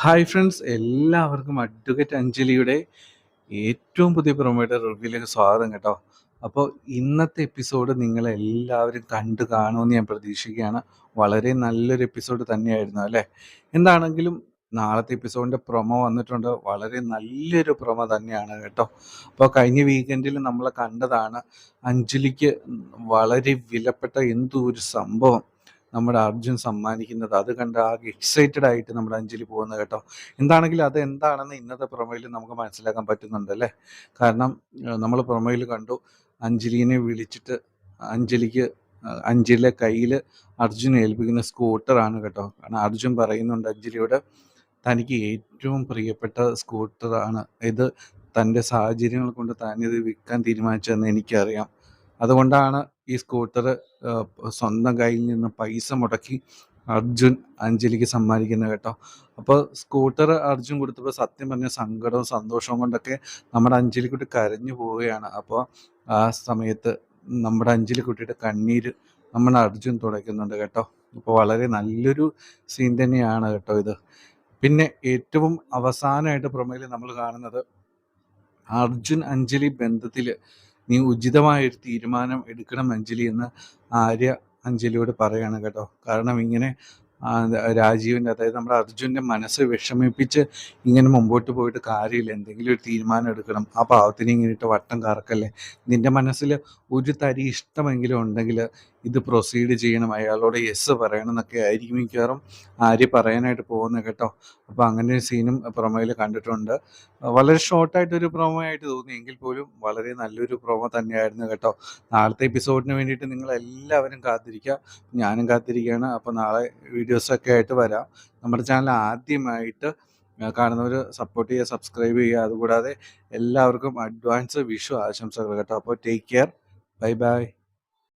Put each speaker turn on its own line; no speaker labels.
Hi friends, എല്ലാവർക്കും advocate അഞ്ജലിയുടെ ഏറ്റവും പുതിയ പ്രൊമോയുടെ റിവ്യൂയിലേക്ക് സ്വാഗതം കേട്ടോ. അപ്പോൾ ഇന്നത്തെ എപ്പിസോഡ് നിങ്ങളെല്ലാവരും കണ്ടു കാണുമെന്ന് ഞാൻ പ്രതീക്ഷിക്കുകയാണ്. വളരെ നല്ലൊരു എപ്പിസോഡ് തന്നെയായിരുന്നു അല്ലേ? എന്താണെങ്കിലും നാളത്തെ എപ്പിസോഡിൻ്റെ പ്രൊമോ വന്നിട്ടുണ്ട്. വളരെ നല്ലൊരു പ്രൊമോ തന്നെയാണ് കേട്ടോ. അപ്പോൾ കഴിഞ്ഞ വീക്കെൻഡിൽ നമ്മൾ കണ്ടതാണ് അഞ്ജലിക്ക് വളരെ വിലപ്പെട്ട എന്തോ ഒരു സംഭവം നമ്മുടെ അർജുൻ സമ്മാനിക്കുന്നത്. അത് കണ്ട് ആകെ എക്സൈറ്റഡ് ആയിട്ട് നമ്മുടെ അഞ്ജലി പോകുന്നത് കേട്ടോ. എന്താണെങ്കിലും അത് എന്താണെന്ന് ഇന്നത്തെ പ്രൊമോയിൽ നമുക്ക് മനസ്സിലാക്കാൻ പറ്റുന്നുണ്ട് അല്ലേ? കാരണം നമ്മൾ പ്രൊമോയിൽ കണ്ടു അഞ്ജലിനെ വിളിച്ചിട്ട് അഞ്ജലിക്ക് അഞ്ജലിയുടെ കയ്യിൽ അർജുൻ ഏൽപ്പിക്കുന്ന സ്കൂട്ടറാണ് കേട്ടോ. കാരണം അർജുൻ പറയുന്നുണ്ട് അഞ്ജലിയോട്, തനിക്ക് ഏറ്റവും പ്രിയപ്പെട്ട സ്കൂട്ടറാണ് ഇത്, തൻ്റെ സാഹചര്യങ്ങൾ കൊണ്ട് താനിത് വിൽക്കാൻ തീരുമാനിച്ചതെന്ന് എനിക്കറിയാം. അതുകൊണ്ടാണ് ഈ സ്കൂട്ടർ സ്വന്തം കയ്യിൽ നിന്ന് പൈസ മുടക്കി അർജുൻ അഞ്ജലിക്ക് സമ്മാനിക്കുന്നത് കേട്ടോ. അപ്പോൾ സ്കൂട്ടർ അർജുൻ കൊടുത്തപ്പോൾ സത്യം പറഞ്ഞ സങ്കടവും സന്തോഷവും കൊണ്ടൊക്കെ നമ്മുടെ അഞ്ജലിക്കുട്ടി കരഞ്ഞു പോവുകയാണ്. അപ്പോൾ ആ സമയത്ത് നമ്മുടെ അഞ്ജലിക്കുട്ടിയുടെ കണ്ണീര് നമ്മുടെ അർജുൻ തുടയ്ക്കുന്നുണ്ട് കേട്ടോ. അപ്പോൾ വളരെ നല്ലൊരു സീൻ തന്നെയാണ് കേട്ടോ ഇത്. പിന്നെ ഏറ്റവും അവസാനമായിട്ട് പ്രൊമോയിൽ നമ്മൾ കാണുന്നത് അർജുൻ അഞ്ജലി ബന്ധത്തിൽ നീ ഉചിതമായൊരു തീരുമാനം എടുക്കണം അഞ്ജലി എന്ന് ആര്യ അഞ്ജലിയോട് പറയാണ് കേട്ടോ. കാരണം ഇങ്ങനെ രാജീവിൻ്റെ, അതായത് നമ്മുടെ അർജുൻ്റെ മനസ്സ് വിഷമിപ്പിച്ച് ഇങ്ങനെ മുമ്പോട്ട് പോയിട്ട് കാര്യമില്ല. എന്തെങ്കിലും ഒരു തീരുമാനം എടുക്കണം. ആ പാവത്തിന് ഇങ്ങനെയിട്ട് വട്ടം കറക്കല്ലേ. നിൻ്റെ മനസ്സിൽ ഒരു തരി ഇഷ്ടമെങ്കിലും ഉണ്ടെങ്കിൽ ഇത് പ്രൊസീഡ് ചെയ്യണം, അയാളോട് യെസ് പറയണം എന്നൊക്കെ ആയിരിക്കും മിക്കവാറും ആര്യ പറയാനായിട്ട് പോകുന്നത് കേട്ടോ. അപ്പോൾ അങ്ങനെ ഒരു സീനും പ്രൊമോയിൽ കണ്ടിട്ടുണ്ട്. വളരെ ഷോർട്ടായിട്ടൊരു പ്രൊമോ ആയിട്ട് തോന്നി, എങ്കിൽ പോലും വളരെ നല്ലൊരു പ്രൊമോ തന്നെയായിരുന്നു കേട്ടോ. നാളത്തെ എപ്പിസോഡിന് വേണ്ടിയിട്ട് നിങ്ങൾ എല്ലാവരും കാത്തിരിക്കുക. ഞാനും കാത്തിരിക്കുകയാണ്. അപ്പോൾ നാളെ വീഡിയോസൊക്കെ ആയിട്ട് വരാം. നമ്മുടെ ചാനൽ ആദ്യമായിട്ട് കാണുന്നവർ സപ്പോർട്ട് ചെയ്യുക, സബ്സ്ക്രൈബ് ചെയ്യുക. അതുകൂടാതെ എല്ലാവർക്കും അഡ്വാൻസ് വിഷു ആശംസകൾ കേട്ടോ. അപ്പോൾ ടേക്ക് കെയർ, ബൈ ബൈ.